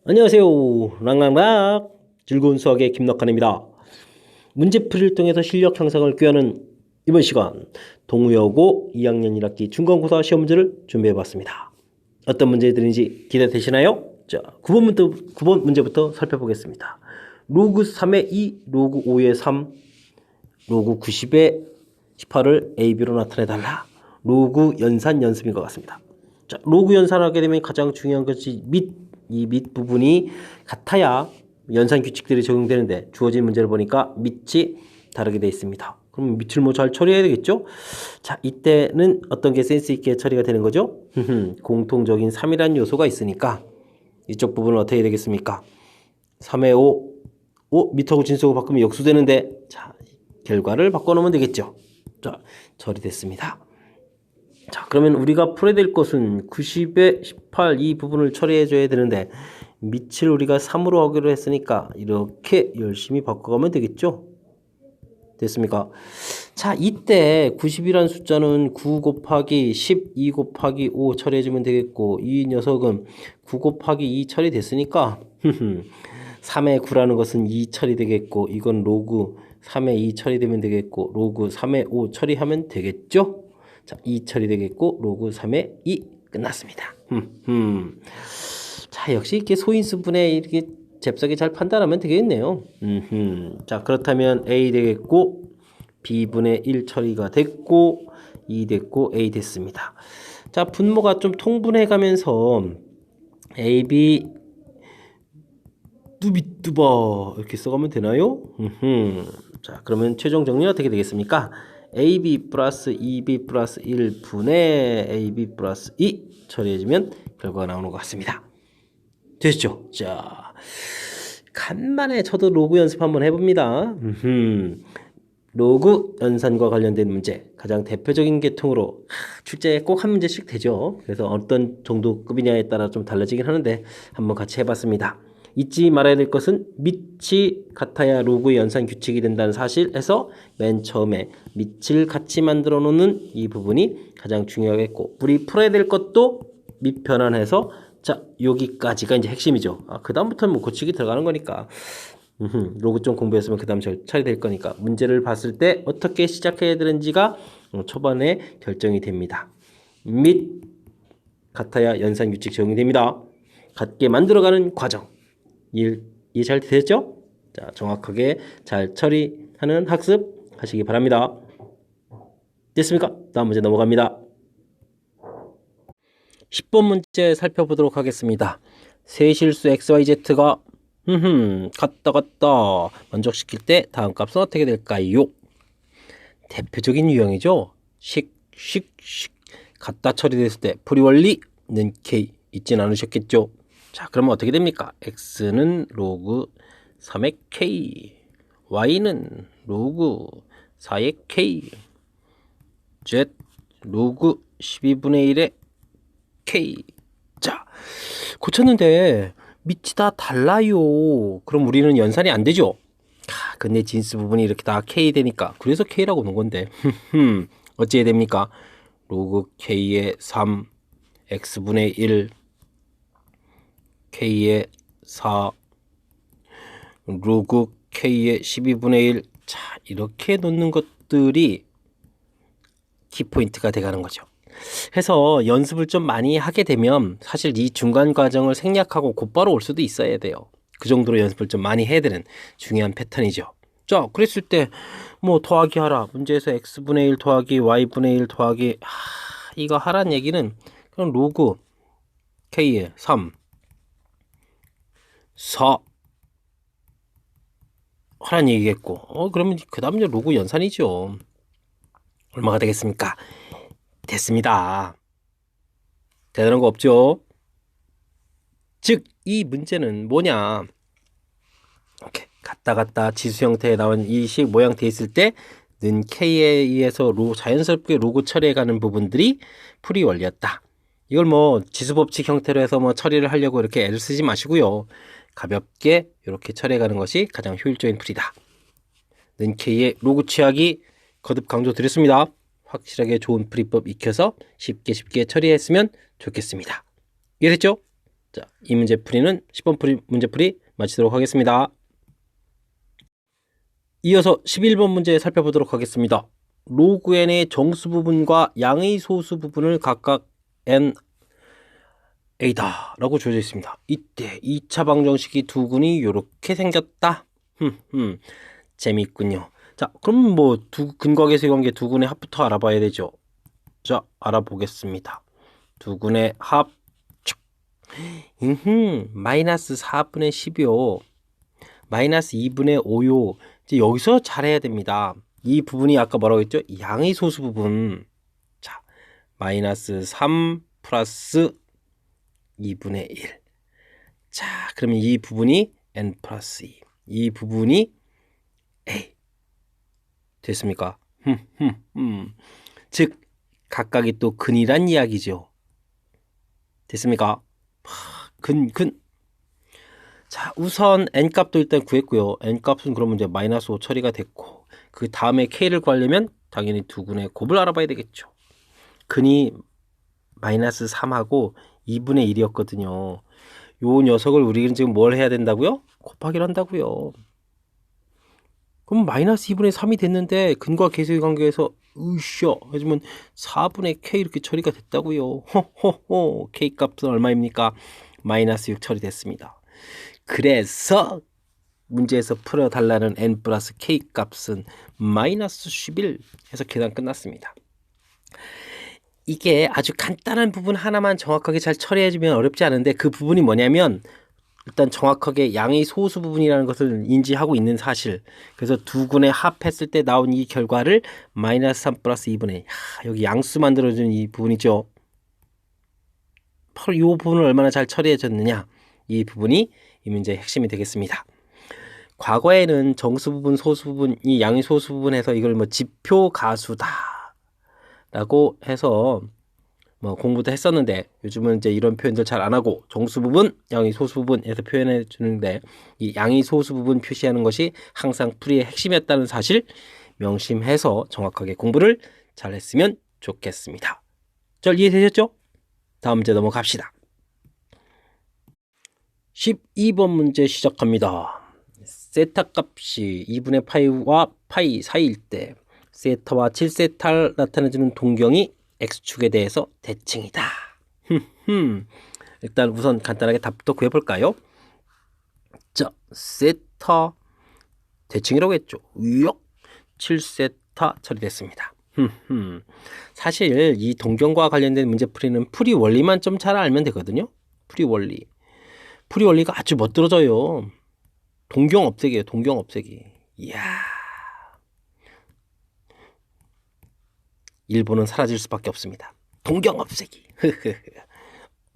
안녕하세요. 랑랑락 즐거운 수학의 김낙환입니다. 문제풀이를 통해서 실력 향상을 꾀하는 이번 시간 동우여고 2학년 1학기 중간고사 시험 문제를 준비해봤습니다. 어떤 문제들인지 기대되시나요? 자, 9번 문제부터 살펴보겠습니다. 로그 3의 2, 로그 5의 3, 로그 90의 18을 A, B로 나타내달라. 로그 연산 연습인 것 같습니다. 자, 로그 연산을 하게 되면 가장 중요한 것이 이 밑 부분이 같아야 연산 규칙들이 적용되는데 주어진 문제를 보니까 밑이 다르게 되어 있습니다. 그럼 밑을 뭐 잘 처리해야 되겠죠? 자, 이때는 어떤 게 센스 있게 처리가 되는 거죠? 공통적인 3이라는 요소가 있으니까 이쪽 부분은 어떻게 되겠습니까? 3의 5 밑하고 진수하고 바꾸면 역수되는데, 자, 결과를 바꿔놓으면 되겠죠. 자, 처리됐습니다. 자, 그러면 우리가 풀어야 될 것은 90에 18 이 부분을 처리해 줘야 되는데 밑을 우리가 3으로 하기로 했으니까 이렇게 열심히 바꿔가면 되겠죠. 됐습니까? 자, 이때 90이라는 숫자는 9 곱하기 10, 2 곱하기 5 처리해 주면 되겠고, 이 녀석은 9 곱하기 2 처리됐으니까 3의 9라는 것은 2 처리되겠고, 이건 로그 3의 2 처리되면 되겠고, 로그 3의 5 처리하면 되겠죠. 자, 2 처리되겠고 로그 3의 2 끝났습니다. 자, 역시 이렇게 소인수분해 이렇게 잽싸게 잘 판단하면 되겠네요. 자, 그렇다면 A 되겠고 B분의 1 처리가 됐고 2 됐고 A 됐습니다. 자, 분모가 좀 통분해 가면서 A, B 뚜비뚜버 이렇게 써가면 되나요? 자, 그러면 최종 정리 어떻게 되겠습니까? AB 플러스 2B 플러스 1분의 AB 플러스 2 처리해주면 결과가 나오는 것 같습니다. 되시죠? 자, 간만에 저도 로그 연습 한번 해봅니다. 로그 연산과 관련된 문제, 가장 대표적인 계통으로 출제에 꼭 한 문제씩 되죠. 그래서 어떤 정도 급이냐에 따라 좀 달라지긴 하는데 한번 같이 해봤습니다. 잊지 말아야 될 것은 밑이 같아야 로그의 연산 규칙이 된다는 사실에서 맨 처음에 밑을 같이 만들어 놓는 이 부분이 가장 중요하겠고, 우리 풀어야 될 것도 밑 변환해서, 자, 여기까지가 이제 핵심이죠. 그 다음부터는 뭐 고치기 들어가는 거니까. 로그 좀 공부했으면 그 다음 처리될 거니까 문제를 봤을 때 어떻게 시작해야 되는지가 초반에 결정이 됩니다. 밑 같아야 연산 규칙 적용이 됩니다. 같게 만들어가는 과정. 이해 잘 되셨죠? 자, 정확하게 잘 처리하는 학습 하시기 바랍니다. 됐습니까? 다음 문제 넘어갑니다. 10번 문제 살펴보도록 하겠습니다. 세실수 XYZ가 같다 만족시킬 때 다음 값은 어떻게 될까요? 대표적인 유형이죠. 식 같다 처리됐을 때 풀이원리는 K 잊진 않으셨겠죠? 자, 그러면 어떻게 됩니까? X는 로그 3의 K, Y는 로그 4의 K, Z 로그 12분의 1의 K. 자, 고쳤는데 밑이 다 달라요. 그럼 우리는 연산이 안 되죠? 근데 진수 부분이 이렇게 다 K 되니까, 그래서 K라고 놓은 건데 어찌 해야 됩니까? 로그 K의 3, X분의 1, K의 4, 로그 K의 12분의 1. 자, 이렇게 놓는 것들이 키포인트가 돼가는 거죠. 해서 연습을 좀 많이 하게 되면 사실 이 중간 과정을 생략하고 곧바로 올 수도 있어야 돼요. 그 정도로 연습을 좀 많이 해야 되는 중요한 패턴이죠. 자, 그랬을 때 뭐 더하기 하라. 문제에서 x분의 1 더하기 y분의 1 더하기 이거 하란 얘기는 그럼 로그 k의 3, 4 하란 얘기겠고, 그러면 그 다음 이제 로그 연산이죠. 얼마가 되겠습니까? 됐습니다. 대단한 거 없죠? 즉, 이 문제는 뭐냐? 이렇게 갔다 지수 형태에 나온 이 식 모양 돼 있을 때 는 K에 의해서 자연스럽게 로그 처리해가는 부분들이 풀이 원리였다. 이걸 뭐 지수법칙 형태로 해서 뭐 처리를 하려고 이렇게 애를 쓰지 마시고요. 가볍게 이렇게 처리해가는 것이 가장 효율적인 풀이다. 는 K의 로그 취하기 거듭 강조 드렸습니다. 확실하게 좋은 풀이법 익혀서 쉽게 처리했으면 좋겠습니다. 이해됐죠? 자, 이 문제 풀이는 10번 문제 풀이 마치도록 하겠습니다. 이어서 11번 문제 살펴보도록 하겠습니다. 로그 n의 정수 부분과 양의 소수 부분을 각각 n a다 라고 주어져 있습니다. 이때 2차 방정식이 두 군이 이렇게 생겼다. 재미있군요. 자, 그럼 뭐 근과 계수의 관계 두 군의 합부터 알아봐야 되죠. 자, 알아보겠습니다. 두 군의 합. 마이너스 4분의 10이요. 마이너스 2분의 5요. 이제 여기서 잘해야 됩니다. 이 부분이 아까 뭐라고 했죠? 양의 소수 부분. 자, 마이너스 3 플러스 2분의 1. 자, 그러면 이 부분이 n 플러스 2. 이 부분이 a. 됐습니까? 즉, 각각이 또 근이란 이야기죠. 됐습니까? 근. 자, 우선 n값도 일단 구했고요. n값은 그러면 이제 마이너스 5 처리가 됐고, 그 다음에 k를 구하려면 당연히 두 군의 곱을 알아봐야 되겠죠. 근이 마이너스 3하고 2분의 1이었거든요. 요 녀석을 우리는 지금 뭘 해야 된다고요? 곱하기를 한다고요. 그럼 마이너스 2분의 3이 됐는데 근과 계수의 관계에서 으쌰 해주면 4분의 k 이렇게 처리가 됐다고요. 호호호, k 값은 얼마입니까? 마이너스 6 처리됐습니다. 그래서 문제에서 풀어달라는 n 플러스 k 값은 마이너스 11 해서 계산 끝났습니다. 이게 아주 간단한 부분 하나만 정확하게 잘 처리해주면 어렵지 않은데, 그 부분이 뭐냐면 일단 정확하게 양의 소수 부분이라는 것을 인지하고 있는 사실. 그래서 두 군의 합했을 때 나온 이 결과를 마이너스 3 플러스 2분의 여기 양수 만들어주는 이 부분이죠. 이 부분을 얼마나 잘 처리해줬느냐, 이 부분이 이 문제의 핵심이 되겠습니다. 과거에는 정수 부분, 소수 부분, 이 양의 소수 부분에서 이걸 뭐 지표 가수다 라고 해서 뭐 공부도 했었는데, 요즘은 이제 이런 표현들 잘 안 하고 정수 부분, 양의 소수 부분에서 표현해 주는데, 이 양의 소수 부분 표시하는 것이 항상 풀이의 핵심이었다는 사실 명심해서 정확하게 공부를 잘 했으면 좋겠습니다. 잘 이해되셨죠? 다음 문제 넘어갑시다. 12번 문제 시작합니다. 세타 값이 2분의 파이와 파이 사이일 때 세타와 7세타를 나타내주는 동경이 x축에 대해서 대칭이다. 일단 우선 간단하게 답부터 구해볼까요? 자, 세타 대칭이라고 했죠. 7세타 처리됐습니다. 사실 이 동경과 관련된 문제 풀이는 풀이 원리만 좀 잘 알면 되거든요. 풀이 원리가 아주 멋들어져요. 동경 없애기예요. 동경 없애기. 이야, 일본은 사라질 수밖에 없습니다. 동경 없애기.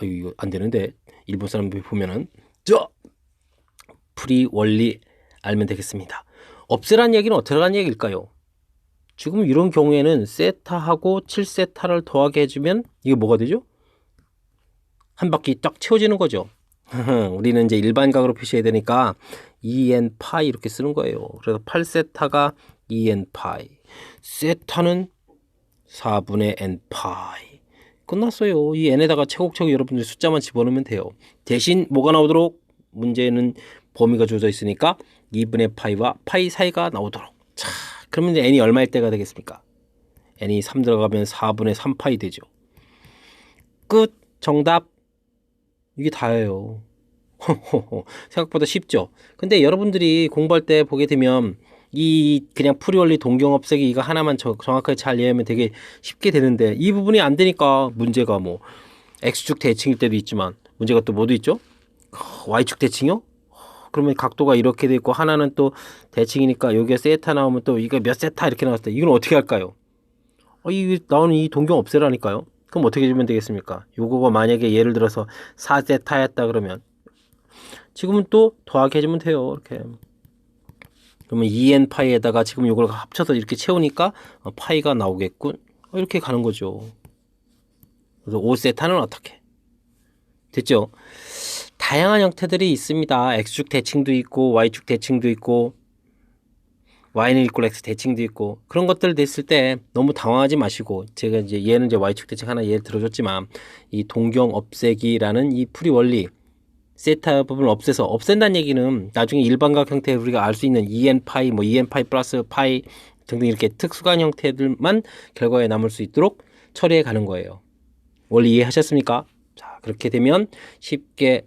이거 안 되는데, 일본 사람들 보면은. 풀이 원리 알면 되겠습니다. 없애란 얘기는 어떻게 하는 얘기일까요? 지금 이런 경우에는 세타하고 7세타를 더하게 해주면 이게 뭐가 되죠? 한 바퀴 딱 채워지는 거죠. 우리는 이제 일반각으로 표시해야 되니까 2n 파이 이렇게 쓰는 거예요. 그래서 8세타가 2n 파이, 세타는 4분의 n 파이. 끝났어요. 이 n에다가 차곡차곡 여러분들 숫자만 집어넣으면 돼요. 대신 뭐가 나오도록? 문제는 범위가 주어져 있으니까 2분의 파이와 파이 사이가 나오도록. 자, 그러면 이제 n이 얼마일 때가 되겠습니까? n이 3 들어가면 4분의 3파이 되죠. 끝. 정답. 이게 다예요. 생각보다 쉽죠? 근데 여러분들이 공부할 때 보게 되면 이 그냥 풀이 원리 동경 없애기 이거 하나만 정확하게 잘 이해하면 되게 쉽게 되는데, 이 부분이 안 되니까 문제가 뭐 x축 대칭일 때도 있지만 문제가 또 뭐도 있죠? y축 대칭이요? 그러면 각도가 이렇게 돼 있고 하나는 또 대칭이니까 여기에 세타 나오면 또 이거 몇 세타 이렇게 나왔을 때 이건 어떻게 할까요? 이 나오는 이 동경 없애라니까요. 그럼 어떻게 해주면 되겠습니까? 요거가 만약에 예를 들어서 4세타였다 그러면 지금은 또 더하게 해주면 돼요. 이렇게. 그러면 2n 파이에다가 지금 요걸 합쳐서 이렇게 채우니까 파이가 나오겠군. 이렇게 가는 거죠. 그래서 5세타는 어떻게? 됐죠? 다양한 형태들이 있습니다. x축 대칭도 있고 y축 대칭도 있고 y는 이꼴 x 대칭도 있고, 그런 것들 됐을 때 너무 당황하지 마시고, 제가 이제 얘는 이제 y축 대칭 하나 예를 들어줬지만 이 동경 없애기라는 이 풀이 원리 세타 부분을 없앤다는 얘기는 나중에 일반각 형태 우리가 알 수 있는 EN 파이, 뭐 EN 파이 플러스 파이 등등 이렇게 특수간 형태들만 결과에 남을 수 있도록 처리해 가는 거예요. 원리 이해하셨습니까? 자, 그렇게 되면 쉽게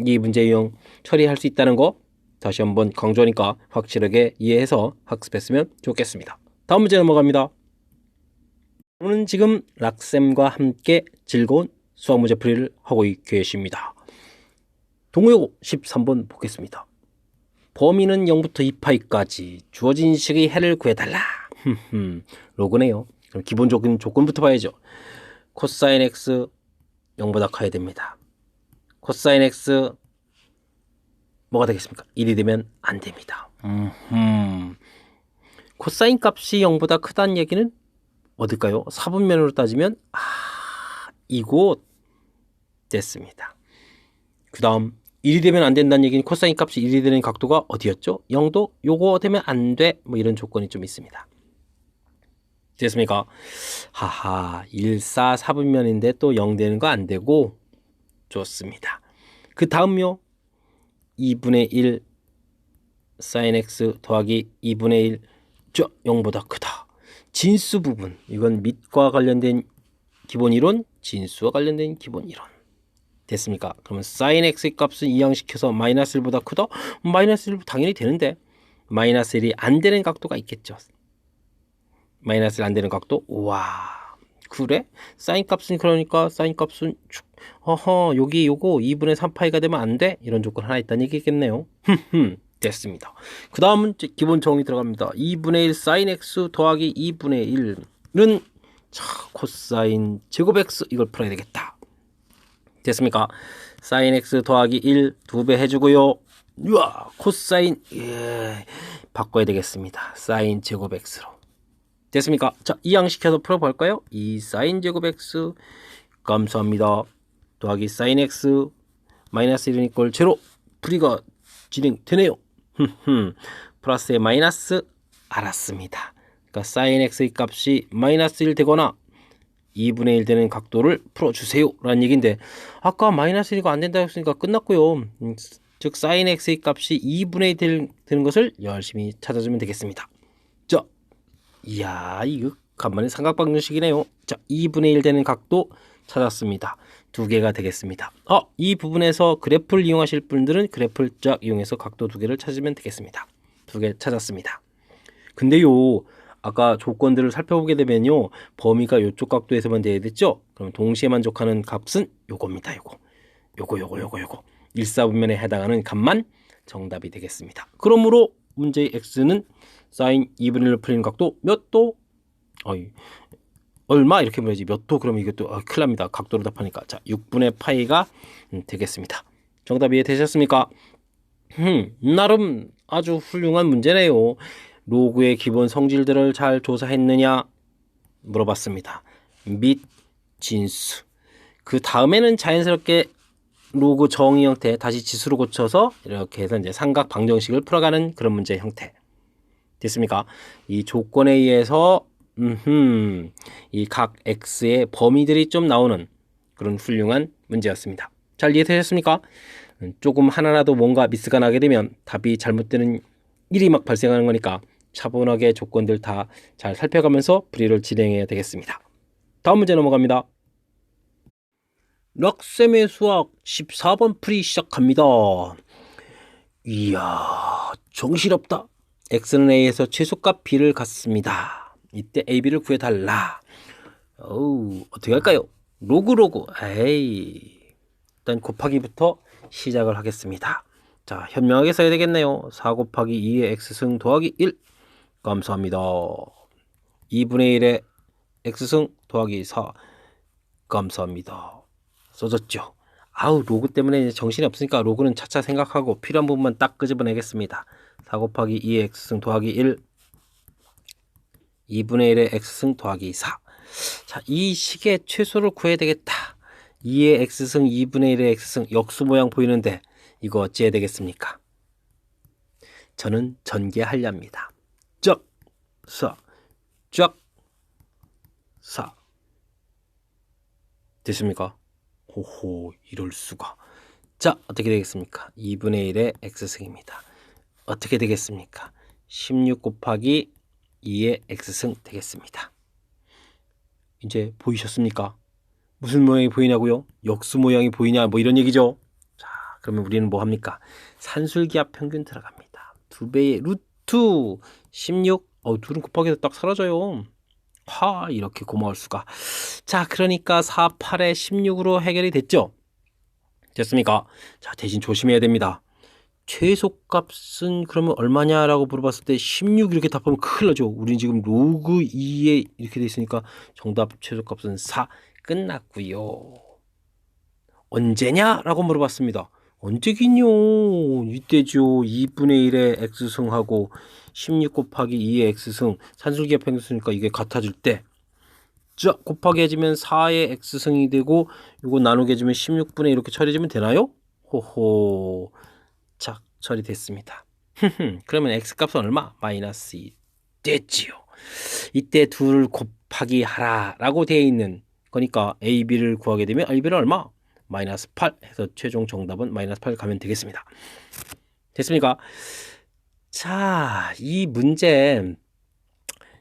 이 문제 유형 처리할 수 있다는 거 다시 한번 강조하니까 확실하게 이해해서 학습했으면 좋겠습니다. 다음 문제 넘어갑니다. 오늘은 지금 락쌤과 함께 즐거운 수학 문제 풀이를 하고 계십니다. 동호요 13번 보겠습니다. 범위는 0부터 2파이까지 주어진 식의 해를 구해달라. 로그네요. 그럼 기본적인 조건부터 봐야죠. 코사인 x 0보다 커야 됩니다. 코사인 x 뭐가 되겠습니까? 1이 되면 안 됩니다. 코사인 값이 0보다 크다는 얘기는 어딜까요? 사분면으로 따지면 이곳 됐습니다. 그 다음 1이 되면 안 된다는 얘기는 코사인 값이 1이 되는 각도가 어디였죠? 0도 요거 되면 안 돼. 뭐 이런 조건이 좀 있습니다. 됐습니까? 하하 1, 4, 4분면인데 또 0 되는 거 안 되고 좋습니다. 그 다음요 2분의 1 sin x 더하기 2분의 1 0보다 크다. 진수 부분 이건 밑과 관련된 기본 이론, 진수와 관련된 기본 이론 됐습니까? 그러면 sin x의 값은 이항시켜서 마이너스 1보다 크다? 마이너스 1 당연히 되는데 마이너스 1이 안 되는 각도가 있겠죠. 마이너스 1 안 되는 각도? 와 그래? sin 값은 그러니까 sin 값은 여기 요거 2분의 3파이가 되면 안 돼? 이런 조건 하나 있다는 얘기겠네요. 됐습니다. 그 다음은 기본 정의 들어갑니다. 2분의 1 sin x 더하기 2분의 1은 코사인 제곱 x 이걸 풀어야 되겠다. 됐습니까? sin x 더하기 1 2배 해주고요. 우와 코사인 바꿔야 되겠습니다. sin 제곱 x로 됐습니까? 자 이항시켜서 풀어볼까요? 2 sin 제곱 x 감사합니다. 더하기 sin x 마이너스 1은 이꼴 제로 풀이가 진행되네요. 플러스에 마이너스 알았습니다. 그러니까 sin x의 값이 마이너스 1 되거나 2분의 1 되는 각도를 풀어주세요 라는 얘기인데 아까 마이너스 1이 안 된다고 했으니까 끝났고요. 즉 sin x의 값이 2분의 1 되는 것을 열심히 찾아주면 되겠습니다. 자, 이야 이거 간만에 삼각방정식이네요. 자 2분의 1 되는 각도 찾았습니다. 두 개가 되겠습니다. 이 부분에서 그래프를 이용하실 분들은 그래프를 쫙 이용해서 각도 두 개를 찾으면 되겠습니다. 두 개 찾았습니다. 근데요 아까 조건들을 살펴보게 되면요 범위가 이쪽 각도에서만 돼야 됐죠. 그럼 동시에 만족하는 값은 요겁니다. 요거 1사분면에 해당하는 값만 정답이 되겠습니다. 그러므로 문제의 x는 sin 2분의 1로 풀리는 각도 몇 도? 얼마? 이렇게 보야지 몇 도? 그러면 이것도 큰일 납니다. 각도로 답하니까. 자 6분의 파이가 되겠습니다. 정답 이해되셨습니까? 나름 아주 훌륭한 문제네요. 로그의 기본 성질들을 잘 조사했느냐 물어봤습니다. 및 진수. 그 다음에는 자연스럽게 로그 정의 형태 다시 지수로 고쳐서 이렇게 해서 이제 삼각 방정식을 풀어가는 그런 문제 형태. 됐습니까? 이 조건에 의해서 이 각 x의 범위들이 좀 나오는 그런 훌륭한 문제였습니다. 잘 이해되셨습니까? 조금 하나라도 뭔가 미스가 나게 되면 답이 잘못되는 일이 막 발생하는 거니까 차분하게 조건들 다 잘 살펴가면서 풀이를 진행해야 되겠습니다. 다음 문제 넘어갑니다. 락쌤의 수학 14번 풀이 시작합니다. 이야 정신없다. x는 a에서 최소값 b를 갖습니다. 이때 ab를 구해달라. 어떻게 할까요? 로그 일단 곱하기부터 시작을 하겠습니다. 자 현명하게 써야 되겠네요. 4 곱하기 2의 x승 더하기 1 감사합니다. 2분의 1의 x승 더하기 4 감사합니다. 써졌죠. 로그 때문에 정신이 없으니까 로그는 차차 생각하고 필요한 부분만 딱 끄집어내겠습니다. 4 곱하기 2의 x승 더하기 1 2분의 1의 x승 더하기 4. 자, 이 식의 최소를 구해야 되겠다. 2의 x승 2분의 1의 x승 역수 모양 보이는데 이거 어찌해야 되겠습니까? 저는 전개하려합니다. 쫙 4 쫙 4 됐습니까? 호호 이럴 수가. 자, 어떻게 되겠습니까? 2분의 1의 x승입니다. 어떻게 되겠습니까? 16 곱하기 2의 x승 되겠습니다. 이제 보이셨습니까? 무슨 모양이 보이냐고요? 역수 모양이 보이냐 뭐 이런 얘기죠. 자, 그러면 우리는 뭐 합니까? 산술기하 평균 들어갑니다. 2배의 루트 16. 둘은 곱하기에서 딱 사라져요. 이렇게 고마울 수가. 자, 그러니까 4, 8에 16으로 해결이 됐죠? 됐습니까? 자, 대신 조심해야 됩니다. 최소값은 그러면 얼마냐라고 물어봤을 때 16 이렇게 답하면 큰일 나죠. 우린 지금 로그 2에 이렇게 돼 있으니까 정답 최소값은 4 끝났고요. 언제냐라고 물어봤습니다. 언제긴요? 이때죠. 2분의 1의 x승하고 16 곱하기 2의 x승 산술기하 평균수니까 이게 같아질 때, 자, 곱하기 해주면 4의 x승이 되고 이거 나누게 해주면 16분의 이렇게 처리해주면 되나요? 호호. 자, 처리됐습니다. 그러면 x값은 얼마? 마이너스 2 됐지요. 이때 둘 곱하기 하라 라고 되어 있는 거니까 a, b를 구하게 되면 a, b는 얼마? 마이너스 8 해서 최종 정답은 마이너스 8 가면 되겠습니다. 됐습니까? 자, 이 문제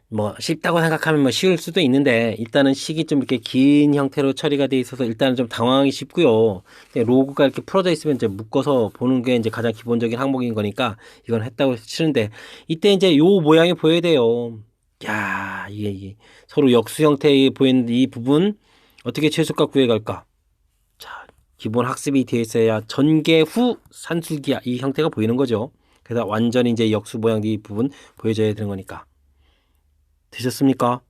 뭐 쉽다고 생각하면 뭐 쉬울 수도 있는데 일단은 식이 좀 이렇게 긴 형태로 처리가 돼 있어서 일단은 좀 당황하기 쉽고요. 로그가 이렇게 풀어져 있으면 이제 묶어서 보는 게 이제 가장 기본적인 항목인 거니까 이건 했다고 치는데, 이때 이제 요 모양이 보여야 돼요. 야, 이게 서로 역수 형태에 보이는 이 부분 어떻게 최소값 구해갈까? 자, 기본 학습이 되어 있어야 전개 후 산술기하 이 형태가 보이는 거죠. 그래서 완전히 이제 역수 모양 이 부분 보여줘야 되는 거니까. 되셨습니까?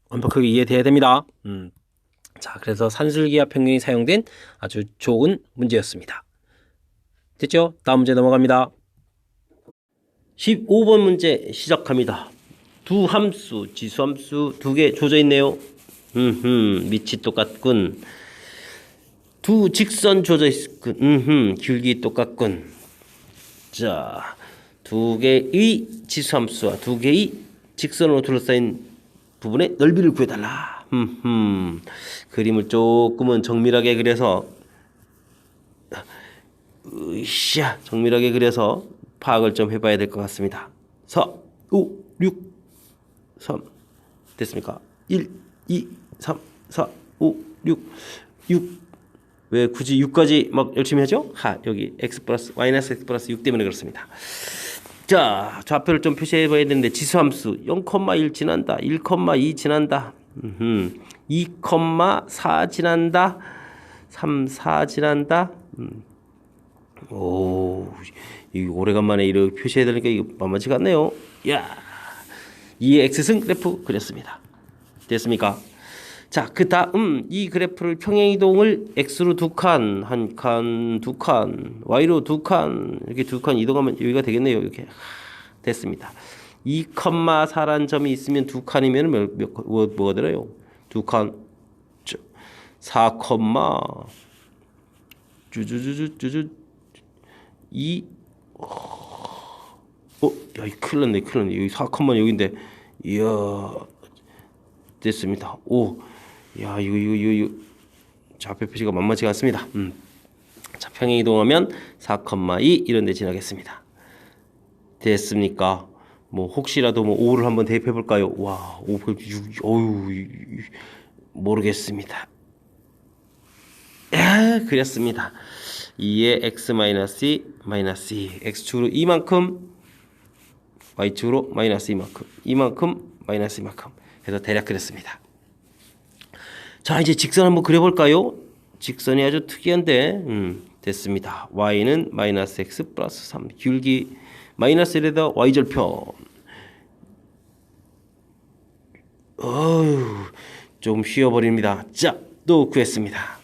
완벽하게 이해돼야 됩니다. 자, 그래서 산술기하 평균이 사용된 아주 좋은 문제였습니다. 됐죠? 다음 문제 넘어갑니다. 15번 문제 시작합니다. 두 함수, 지수함수 두 개 조져 있네요. 밑이 똑같군. 두 직선 조져 있군. 길기 똑같군. 자, 두 개의 지수함수와 두 개의 직선으로 둘러싸인 부분의 넓이를 구해달라. 그림을 조금은 정밀하게 그려서 정밀하게 그려서 파악을 좀 해봐야 될 것 같습니다. 4, 5, 6, 3 됐습니까? 1, 2, 3, 4, 5, 6, 6. 왜 굳이 6까지 막 열심히 하죠? 여기 x 플러스 마이너스 x 플러스 6 때문에 그렇습니다. 자, 좌표를 좀 표시해 봐야 되는데 지수함수 0,1 지난다, 1,2 지난다, 2,4 지난다, 3, 4 지난다. 이거 오래간만에 이렇게 표시해야 되니까 이거 만만치가 않네요. 야, 이 x승 그래프 그렸습니다. 됐습니까? 자, 그 다음 이 그래프를 평행이동을 x로 두 칸, 한 칸, 두 칸, y로 두 칸, 이렇게 두 칸 이동하면 여기가 되겠네요. 이렇게 됐습니다. 2,4란 점이 있으면 두 칸이면 뭐가 들어요? 두 칸, 4, 주주주주주주 2. 야, 이 큰일 났네. 여기 4컴마 여기인데, 이야, 됐습니다. 야, 이거 좌표 표시가 만만치가 않습니다. 자, 평행 이동하면 4,2 이런 데 지나겠습니다. 됐습니까? 뭐 혹시라도 뭐 5를 한번 대입해 볼까요? 와, 5, 6, 모르겠습니다. 그렸습니다. 2의 x 마이너스 2 마이너스 2, x축으로 이만큼, y축으로 마이너스 이만큼 마이너스 이만큼 해서 대략 그렸습니다. 자, 이제 직선 한번 그려볼까요? 직선이 아주 특이한데 됐습니다. y는 마이너스 x 플러스 3, 길기 마이너스 1에다 y절편. 좀 쉬어버립니다. 자, 또 구했습니다.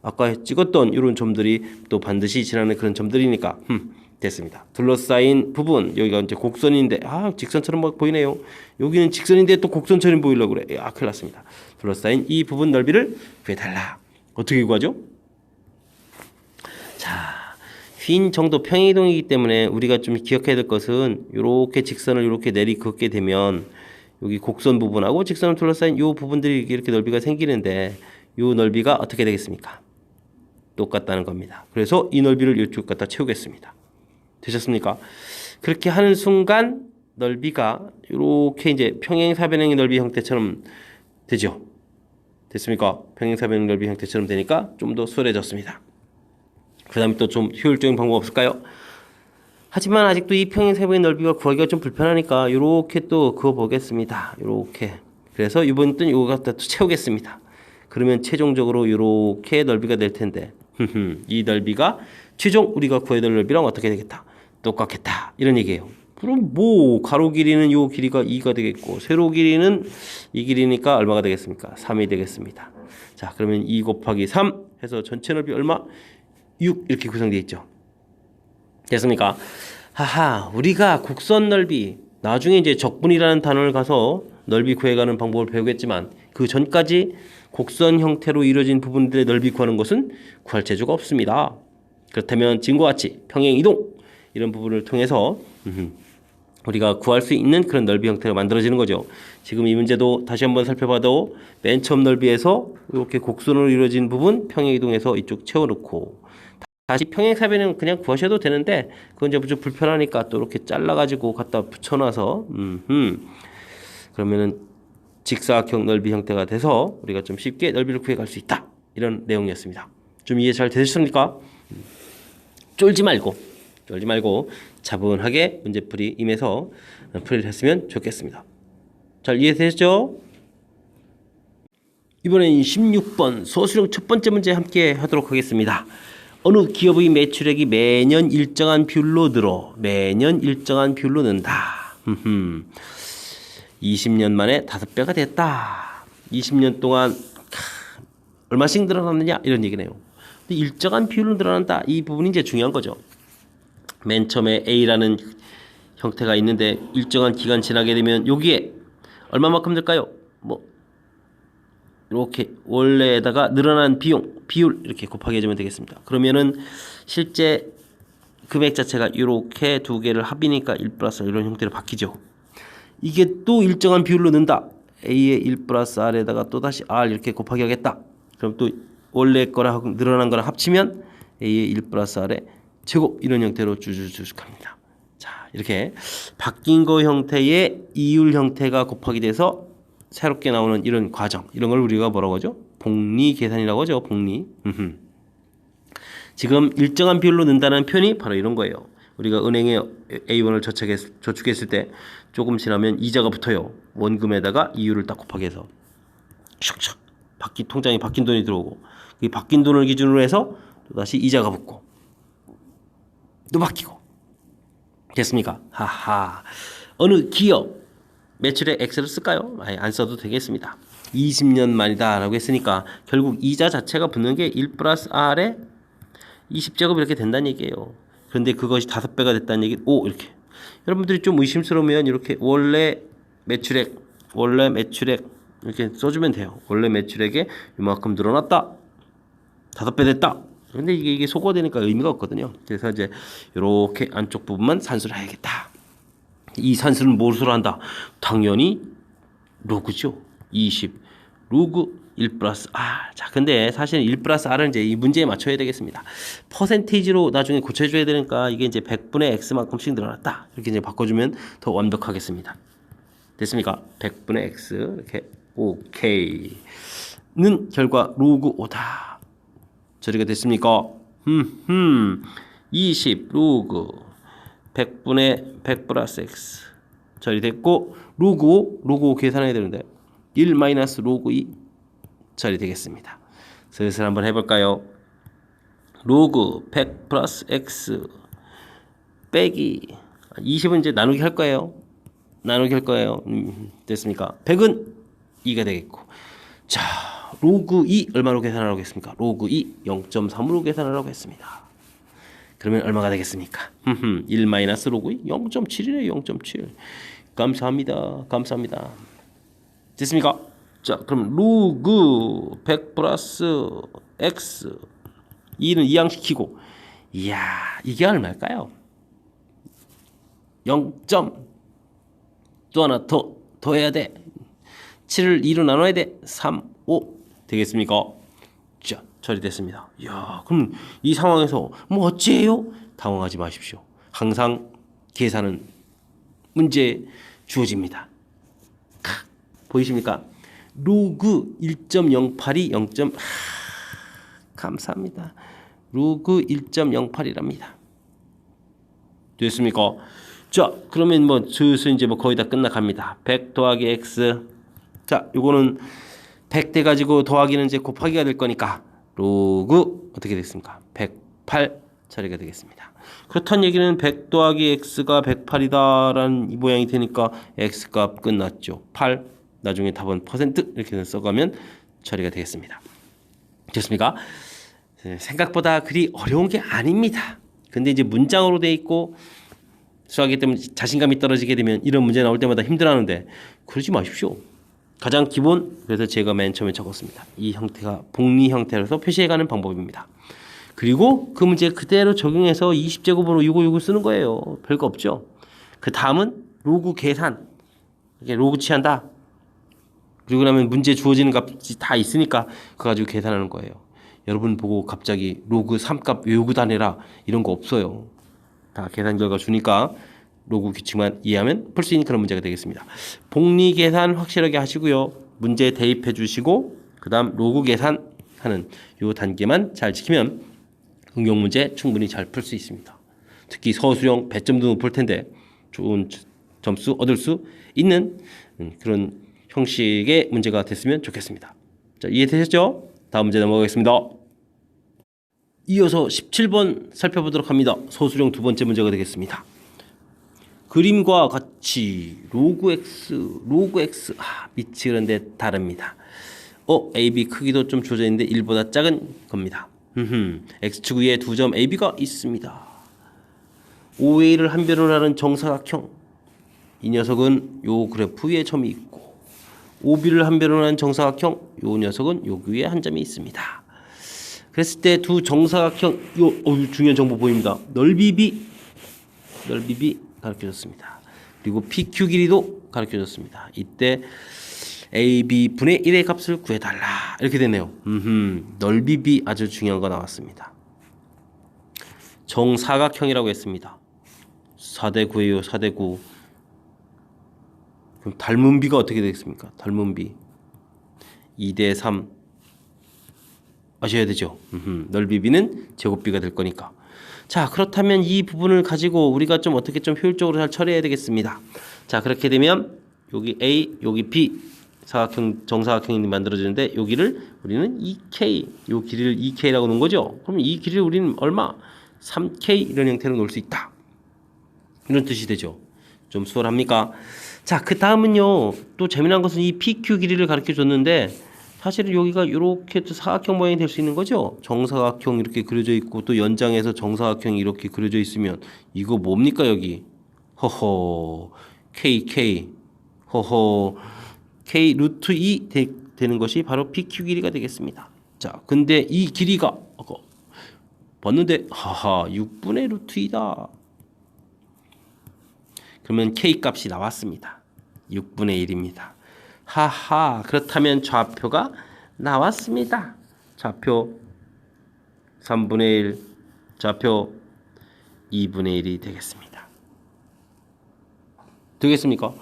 아까 찍었던 이런 점들이 또 반드시 지나는 그런 점들이니까 됐습니다. 둘러싸인 부분, 여기가 이제 곡선인데 직선처럼 막 보이네요. 여기는 직선인데 또 곡선처럼 보이려고 그래. 큰일 났습니다. 둘러싸인 이 부분 넓이를 구해달라. 어떻게 구하죠? 자, 휜 정도 평행이동이기 때문에 우리가 좀 기억해야 될 것은 이렇게 직선을 이렇게 내리긋게 되면 여기 곡선 부분하고 직선을 둘러싸인 이 부분들이 이렇게 넓이가 생기는데 이 넓이가 어떻게 되겠습니까? 똑같다는 겁니다. 그래서 이 넓이를 이쪽 갖다 채우겠습니다. 되셨습니까? 그렇게 하는 순간 넓이가 이렇게 이제 평행사변형의 넓이 형태처럼 되죠. 됐습니까? 평행사변형 넓이 형태처럼 되니까 좀 더 수월해졌습니다. 그 다음에 또 좀 효율적인 방법 없을까요? 하지만 아직도 이 평행사변의 넓이가 구하기가 좀 불편하니까 이렇게 또 그어 보겠습니다. 이렇게. 그래서 이번 뜬 이거 갖다 또 채우겠습니다. 그러면 최종적으로 이렇게 넓이가 될 텐데 이 넓이가 최종 우리가 구해야 될 넓이랑 어떻게 되겠다? 똑같겠다. 이런 얘기예요. 그럼 뭐 가로 길이는 요 길이가 2가 되겠고 세로 길이는 이 길이니까 얼마가 되겠습니까? 3이 되겠습니다. 자, 그러면 2 곱하기 3 해서 전체 넓이 얼마? 6 이렇게 구성되어 있죠. 됐습니까? 하하, 우리가 곡선 넓이 나중에 이제 적분이라는 단원을 가서 넓이 구해가는 방법을 배우겠지만 그 전까지 곡선 형태로 이루어진 부분들의 넓이 구하는 것은 구할 재주가 없습니다. 그렇다면 지금과 같이 평행 이동 이런 부분을 통해서 우리가 구할 수 있는 그런 넓이 형태가 만들어지는 거죠. 지금 이 문제도 다시 한번 살펴봐도 맨 처음 넓이에서 이렇게 곡선으로 이루어진 부분 평행 이동해서 이쪽 채워놓고 다시 평행사변은 그냥 구하셔도 되는데 그건 이제 좀 불편하니까 또 이렇게 잘라가지고 갖다 붙여놔서 그러면은 직사각형 넓이 형태가 돼서 우리가 좀 쉽게 넓이를 구해갈 수 있다. 이런 내용이었습니다. 좀 이해 잘 되셨습니까? 쫄지 말고 차분하게 문제풀이 임해서 풀이를 했으면 좋겠습니다. 잘 이해되셨죠? 이번엔 16번 소수령 첫 번째 문제 함께 하도록 하겠습니다. 어느 기업의 매출액이 매년 일정한 비율로 는다. 20년 만에 5배가 됐다. 20년 동안 얼마씩 늘어났느냐 이런 얘기네요. 근데 일정한 비율로 늘어난다. 이 부분이 이제 중요한 거죠. 맨 처음에 A라는 형태가 있는데 일정한 기간 지나게 되면 여기에 얼마만큼 들까요? 뭐 이렇게 원래에다가 늘어난 비율 이렇게 곱하기 해주면 되겠습니다. 그러면은 실제 금액 자체가 이렇게 두 개를 합이니까 1 플러스 이런 형태로 바뀌죠. 이게 또 일정한 비율로 는다. A의 1 플러스 R에다가 또 다시 R 이렇게 곱하기 하겠다. 그럼 또 원래 거랑 늘어난 거랑 합치면 A의 1 플러스 R의 제곱 이런 형태로 쭉쭉쭉 갑니다. 자, 이렇게 바뀐 거 형태의 이율 형태가 곱하기 돼서 새롭게 나오는 이런 과정, 이런 걸 우리가 뭐라고 하죠? 복리 계산이라고 하죠. 복리. 지금 일정한 비율로 는다는 표현이 바로 이런 거예요. 우리가 은행에 A1을 저축했을 때 조금 지나면 이자가 붙어요. 원금에다가 이율을 딱 곱하기 해서 샥샥 통장에 바뀐 돈이 들어오고 이 바뀐 돈을 기준으로 해서 또다시 이자가 붙고 또 바뀌고 됐습니까? 하하. 어느 기업 매출액 X를 쓸까요? 아니, 안 써도 되겠습니다. 20년 만이다 라고 했으니까 결국 이자 자체가 붙는 게 1 플러스 R에 20제곱 이렇게 된다는 얘기예요. 그런데 그것이 5배가 됐다는 얘기. 오, 이렇게 여러분들이 좀 의심스러우면 이렇게 원래 매출액 이렇게 써주면 돼요. 원래 매출액에 이만큼 늘어났다, 5배 됐다. 근데 이게 소거되니까 의미가 없거든요. 그래서 이제 이렇게 안쪽 부분만 산수를 해야겠다. 이 산수는 무엇으로 한다? 당연히 로그죠. 20 로그 1 플러스 R. 자, 근데 사실 1 플러스 R은 이제 이 문제에 맞춰야 되겠습니다. 퍼센테이지로 나중에 고쳐줘야 되니까 이게 이제 100분의 X만큼씩 늘어났다. 이렇게 이제 바꿔주면 더 완벽하겠습니다. 됐습니까? 100분의 X 이렇게 오케이는 결과 로그 5다. 처리가 됐습니까? 20 로그 100분의 100 플러스 X 처리됐고 로그 5 계산해야 되는데 1 마이너스 로그 2 처리되겠습니다. 슬슬 한번 해볼까요? 로그 100 플러스 X 빼기 20은 이제 나누기 할 거예요. 됐습니까? 100은 2가 되겠고 자 로그 2 얼마로 계산하라고 했습니까? 로그 2 0.3으로 계산하라고 했습니다. 그러면 얼마가 되겠습니까? 1 마이너스 로그 2 0.7이네. 0.7 감사합니다. 됐습니까? 자 그럼 로그 100 플러스 X 2는 이항시키고 이야 이게 얼마일까요? 0. 또 하나 더 해야 돼. 7을 2로 나눠야 돼. 3, 5 되겠습니까? 자 처리됐습니다. 이야, 그럼 이 상황에서 뭐 어찌해요? 당황하지 마십시오. 항상 계산은 문제에 주어집니다. 보이십니까? 로그 1.08이 0. 감사합니다. 로그 1.08이랍니다. 됐습니까? 자, 그러면 뭐 슬슬 이제 뭐 거의 다 끝나갑니다. 100 더하기 x. 자, 요거는 100 돼 가지고 더하기는 이제 곱하기가 될 거니까 로그 어떻게 됐습니까? 108 처리가 되겠습니다. 그렇다는 얘기는 100 더하기 x가 108이다라는 이 모양이 되니까 x 값 끝났죠. 8. 나중에 답은 퍼센트 이렇게 써가면 처리가 되겠습니다. 됐습니까? 생각보다 그리 어려운 게 아닙니다. 근데 이제 문장으로 돼 있고 수학이기 때문에 자신감이 떨어지게 되면 이런 문제 나올 때마다 힘들어하는데 그러지 마십시오. 가장 기본, 그래서 제가 맨 처음에 적었습니다. 이 형태가 복리 형태로서 표시해가는 방법입니다. 그리고 그 문제 그대로 적용해서 20제곱으로 6565 쓰는 거예요. 별거 없죠. 그 다음은 로그 계산. 이렇게 로그 취한다. 그리고 나면 문제 주어지는 값이 다 있으니까 그거 가지고 계산하는 거예요. 여러분 보고 갑자기 로그 3값 외우고 다내라 이런 거 없어요. 다 계산 결과 주니까 로그 규칙만 이해하면 풀 수 있는 그런 문제가 되겠습니다. 복리 계산 확실하게 하시고요. 문제 대입해 주시고 그 다음 로그 계산하는 요 단계만 잘 지키면 응용 문제 충분히 잘 풀 수 있습니다. 특히 서술형 배점도 높을 텐데 좋은 점수 얻을 수 있는 그런 형식의 문제가 됐으면 좋겠습니다. 자, 이해되셨죠? 다음 문제 넘어가겠습니다. 이어서 17번 살펴보도록 합니다. 서술형 두 번째 문제가 되겠습니다. 그림과 같이 로그 x 밑이 그런데 다릅니다. AB 크기도 좀 조져 있는데 1보다 작은 겁니다. x축 위에 두 점 AB가 있습니다. OA를 한 변을 하는 정사각형. 이 녀석은 요 그래프 위에 점이 있고 OB를 한 변을 하는 정사각형. 요 녀석은 여기 위에 한 점이 있습니다. 그랬을 때 두 정사각형 중요한 정보 보입니다. 넓이 B 가르쳐줬습니다. 그리고 PQ 길이도 가르쳐줬습니다. 이때 AB 분의 1의 값을 구해달라 이렇게 되네요. 넓이 B 아주 중요한 거 나왔습니다. 정사각형이라고 했습니다. 4대 9예요. 4대 9. 그럼 닮은 B가 어떻게 되겠습니까? 닮은 B 2대 3 아셔야 되죠. 넓이 B는 제곱 B가 될 거니까. 자, 그렇다면 이 부분을 가지고 우리가 좀 어떻게 좀 효율적으로 잘 처리해야 되겠습니다. 자, 그렇게 되면 여기 A, 여기 B 사각형, 정사각형이 만들어지는데 여기를 우리는 2K, 요 길이를 2K라고 놓은 거죠. 그럼 이 길이를 우리는 얼마? 3K 이런 형태로 놓을 수 있다. 이런 뜻이 되죠. 좀 수월합니까? 자, 그 다음은요. 또 재미난 것은 이 PQ 길이를 가르쳐 줬는데 사실은 여기가 이렇게 사각형 모양이 될 수 있는 거죠. 정사각형 이렇게 그려져 있고 또 연장해서 정사각형이 이렇게 그려져 있으면 이거 뭡니까 여기? 허허 KK 허허 K 루트 2 되는 것이 바로 PQ 길이가 되겠습니다. 자, 근데 이 길이가 봤는데 하하 6분의 루트 2다. 그러면 K 값이 나왔습니다. 6분의 1입니다. 하하, 그렇다면 좌표가 나왔습니다. 좌표 3분의 1, 좌표 2분의 1이 되겠습니다. 되겠습니까?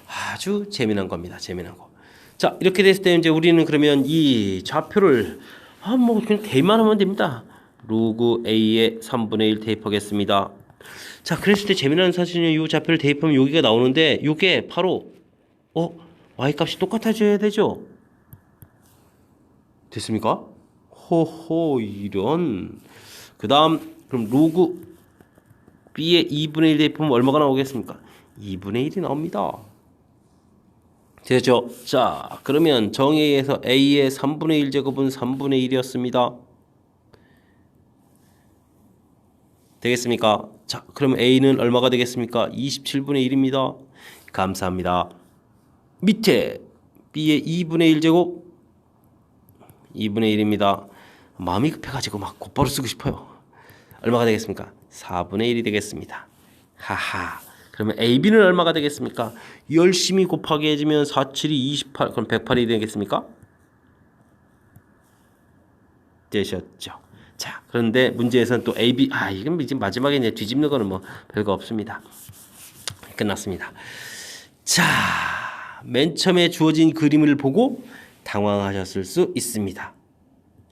아주 재미난 겁니다. 재미난 거. 자, 이렇게 됐을 때 이제 우리는 그러면 이 좌표를 뭐 그냥 대입만 하면 됩니다. 로그 A에 3분의 1 대입하겠습니다. 자, 그랬을 때 재미난 사실은 이 좌표를 대입하면 여기가 나오는데 이게 바로 y값이 똑같아져야 되죠. 됐습니까? 호호 이런. 그 다음 그럼 로그 b의 2분의 1 대입하면 얼마가 나오겠습니까? 2분의 1이 나옵니다. 되죠? 자, 그러면 정의에서 a의 3분의 1제곱은 3분의 1이었습니다. 되겠습니까? 자, 그럼 a는 얼마가 되겠습니까? 27분의 1입니다. 감사합니다. 밑에 b의 2분의 1제곱 2분의 1입니다. 마음이 급해가지고 막 곧바로 쓰고 싶어요. 얼마가 되겠습니까? 4분의 1이 되겠습니다. 하하. 그러면 AB는 얼마가 되겠습니까? 열심히 곱하기 해주면 4, 7이 28 그럼 108이 되겠습니까? 되셨죠. 자, 그런데 문제에서는 또 A, B, 이건 이제 마지막에 이제 뒤집는 거는 뭐 별거 없습니다. 끝났습니다. 자, 맨 처음에 주어진 그림을 보고 당황하셨을 수 있습니다.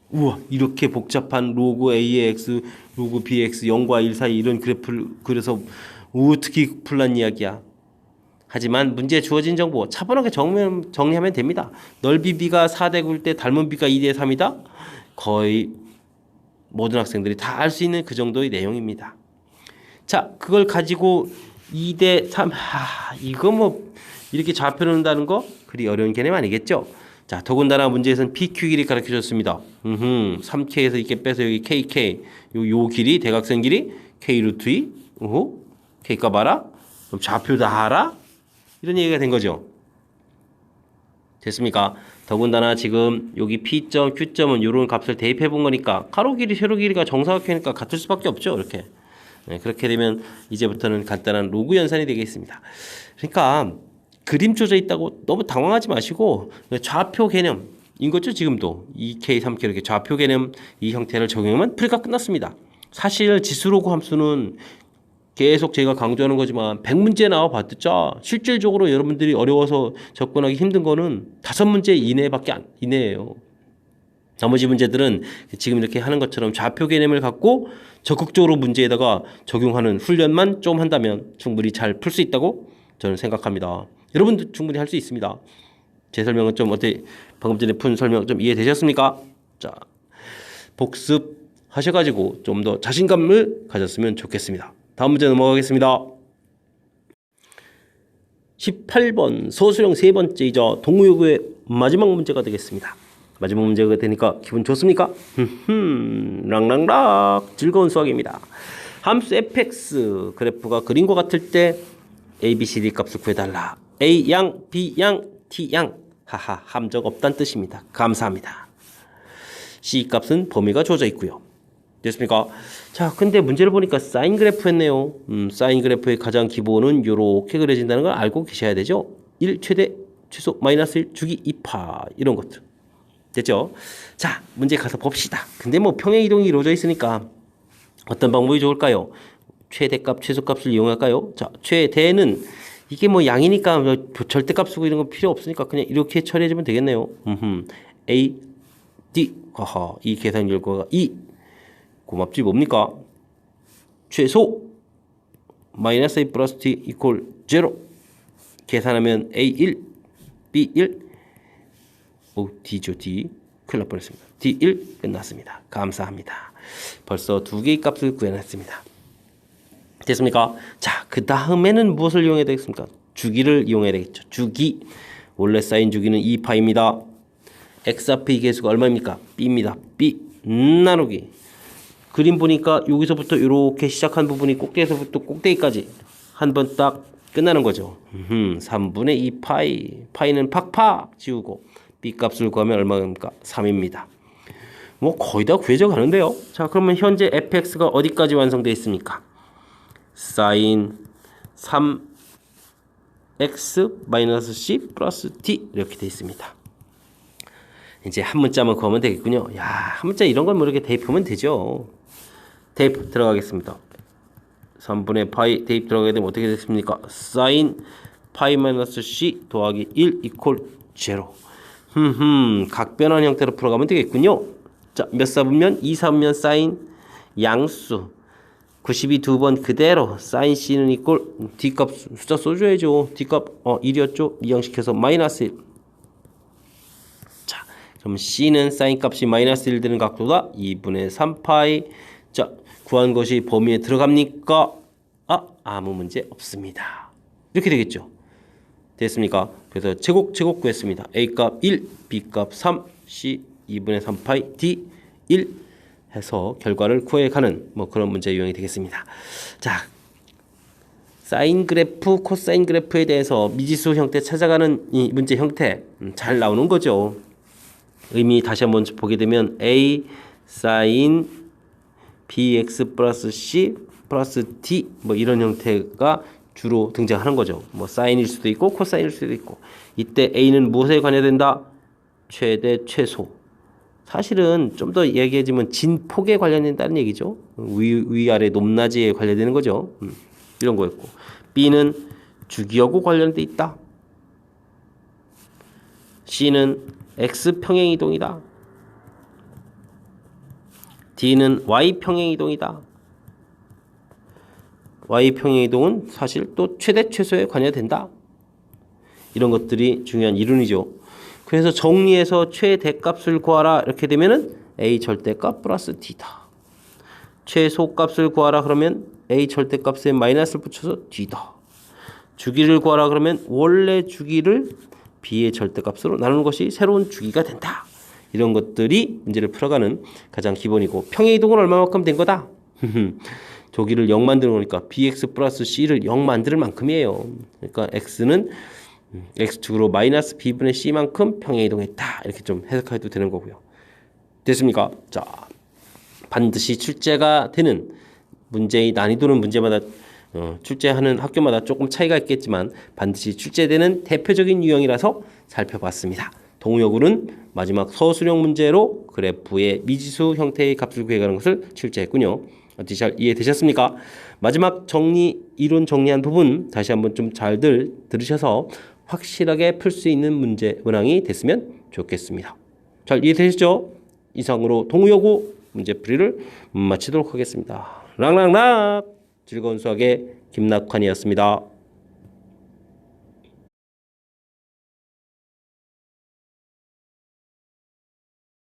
우와, 이렇게 복잡한 로그 AX, 로그 BX 0과 1 사이 이런 그래프를 그려서 어떻게 풀란 이야기야. 하지만 문제에 주어진 정보 차분하게 정리하면 됩니다. 넓이 B가 4대 9일 때 닮은 B가 2대 3이다. 거의 모든 학생들이 다 알 수 있는 그 정도의 내용입니다. 자, 그걸 가지고 2대 3, 이거 뭐 이렇게 좌표를 넣는다는 거 그리 어려운 개념 아니겠죠? 자, 더군다나 문제에서는 PQ 길이 가르쳐 줬습니다. 3K에서 이렇게 빼서 여기 KK 요 길이 대각선 길이 K 루트 2 K값 알아? 그럼 좌표 다 알아? 이런 얘기가 된 거죠. 됐습니까? 더군다나 지금 여기 P점, Q점은 이런 값을 대입해 본 거니까 가로 길이, 세로 길이가 정사각형이니까 같을 수밖에 없죠. 이렇게. 네, 그렇게 되면 이제부터는 간단한 로그 연산이 되겠습니다. 그러니까 그림 쪼져 있다고 너무 당황하지 마시고 좌표 개념인 거죠. 지금도 2K, 3K 이렇게 좌표 개념 이 형태를 적용하면 풀이가 끝났습니다. 사실 지수로그 함수는 계속 제가 강조하는 거지만 100문제 나와 봤자 실질적으로 여러분들이 어려워서 접근하기 힘든 거는 5문제 이내예요. 나머지 문제들은 지금 이렇게 하는 것처럼 좌표 개념을 갖고 적극적으로 문제에다가 적용하는 훈련만 좀 한다면 충분히 잘 풀 수 있다고 저는 생각합니다. 여러분도 충분히 할 수 있습니다. 제 설명은 좀 어때? 방금 전에 푼 설명 좀 이해되셨습니까? 자, 복습하셔가지고 좀 더 자신감을 가졌으면 좋겠습니다. 다음 문제 넘어가겠습니다. 18번 소수령 세 번째이자 동의어구의 마지막 문제가 되겠습니다. 마지막 문제가 되니까 기분 좋습니까? 랑랑락 즐거운 수학입니다. 함수 fx 그래프가 그림과 같을 때 a, b, c, d 값을 구해달라. a 양, b 양, t 양. 하하, 함정 없다는 뜻입니다. 감사합니다. c 값은 범위가 주어져 있고요. 됐습니까? 자, 근데 문제를 보니까 사인 그래프 했네요. 사인 그래프의 가장 기본은 이렇게 그려진다는 걸 알고 계셔야 되죠. 1 최대 최소 마이너스 1 주기 2파 이런 것들. 됐죠? 자, 문제 가서 봅시다. 근데 뭐 평행 이동이 이루어져 있으니까 어떤 방법이 좋을까요? 최대값, 최소값을 이용할까요? 자, 최대는 이게 뭐 양이니까 절대값 쓰고 이런 거 필요 없으니까 그냥 이렇게 처리해주면 되겠네요. A, D, 이 계산 결과가 2. 고맙지 뭡니까? 최소 마이너스 A 플러스 T 이퀄 0 계산하면 A1, B1 D죠. D 큰일 날 뻔했습니다. D1 끝났습니다. 감사합니다. 벌써 두 개의 값을 구해냈습니다. 됐습니까? 자, 그 다음에는 무엇을 이용해야 되겠습니까? 주기를 이용해야 되겠죠. 주기 원래 사인 주기는 2파입니다. x 앞의 계수가 얼마입니까? b입니다. b 나누기 그림 보니까 여기서부터 이렇게 시작한 부분이 꼭대기에서부터 꼭대기까지 한 번 딱 끝나는 거죠. 3분의 2 파이는 팍팍 지우고 b 값을 구하면 얼마입니까? 3입니다. 뭐 거의 다 구해져 가는데요. 자, 그러면 현재 fx가 어디까지 완성되어 있습니까? 사인 3x-c 플러스 t 이렇게 되어 있습니다. 이제 한 문자만 구하면 되겠군요. 야, 한 문자 이런 걸 모르게 대입하면 되죠. 대입 들어가겠습니다. 3분의 파이 대입 들어가게 되면 어떻게 됐습니까? 사인 파이 마이너스 c 더하기 1 이퀄 0. 각변환 형태로 풀어가면 되겠군요. 자, 몇 사분면? 2사분면 사인 양수 92 두 번 그대로 사인 c는 이퀄 d값 숫자 써줘야죠. d값 1이었죠. 이항시켜서 마이너스 1. 자, 그럼 c는 사인 값이 마이너스 1 되는 각도가 2분의 3파이. 자, 구한 것이 범위에 들어갑니까? 아무 문제 없습니다. 이렇게 되겠죠. 됐습니까? 그래서 제곱 구했습니다. A값 1, B값 3, C 2분의 3파이, D 1 해서 결과를 구해가는 뭐 그런 문제 유형이 되겠습니다. 자, 사인 그래프, 코사인 그래프에 대해서 미지수 형태 찾아가는 이 문제 형태 잘 나오는 거죠. 의미 다시 한번 보게 되면 A 사인 bx 플러스 c 플러스 d 뭐 이런 형태가 주로 등장하는 거죠. 뭐 사인일 수도 있고 코사인일 수도 있고 이때 a는 무엇에 관여된다? 최대 최소 사실은 좀 더 얘기해주면 진폭에 관련된다는 얘기죠. 위아래 높낮이에 관련되는 거죠. 이런 거였고, B는 주기하고 관련돼 있다. C는 X 평행 이동이다. D는 Y 평행 이동이다. Y 평행 이동은 사실 또 최대 최소에 관여된다. 이런 것들이 중요한 이론이죠. 그래서 정리해서 최대값을 구하라 이렇게 되면은 A 절대값 플러스 D다. 최소값을 구하라 그러면 A 절대값에 마이너스를 붙여서 D다. 주기를 구하라 그러면 원래 주기를 B의 절대값으로 나누는 것이 새로운 주기가 된다. 이런 것들이 문제를 풀어가는 가장 기본이고, 평행이동은 얼마만큼 된 거다? 조기를 0 만드는 거니까 bx 플러스 c를 0 만들 만큼이에요. 그러니까 x는 x축으로 마이너스 b분의 c만큼 평행이동했다. 이렇게 좀 해석해도 되는 거고요. 됐습니까? 자, 반드시 출제가 되는 문제의 난이도는 문제마다 출제하는 학교마다 조금 차이가 있겠지만 반드시 출제되는 대표적인 유형이라서 살펴봤습니다. 동우여고는 마지막 서술형 문제로 그래프의 미지수 형태의 값을 구해가는 것을 출제했군요. 어떻게 잘 이해되셨습니까? 마지막 이론 정리한 부분 다시 한번 좀 잘들 들으셔서 확실하게 풀 수 있는 문제 문항이 됐으면 좋겠습니다. 잘 이해되셨죠? 이상으로 동우여고 문제풀이를 마치도록 하겠습니다. 랑랑랑! 즐거운 수학의 김낙환이었습니다.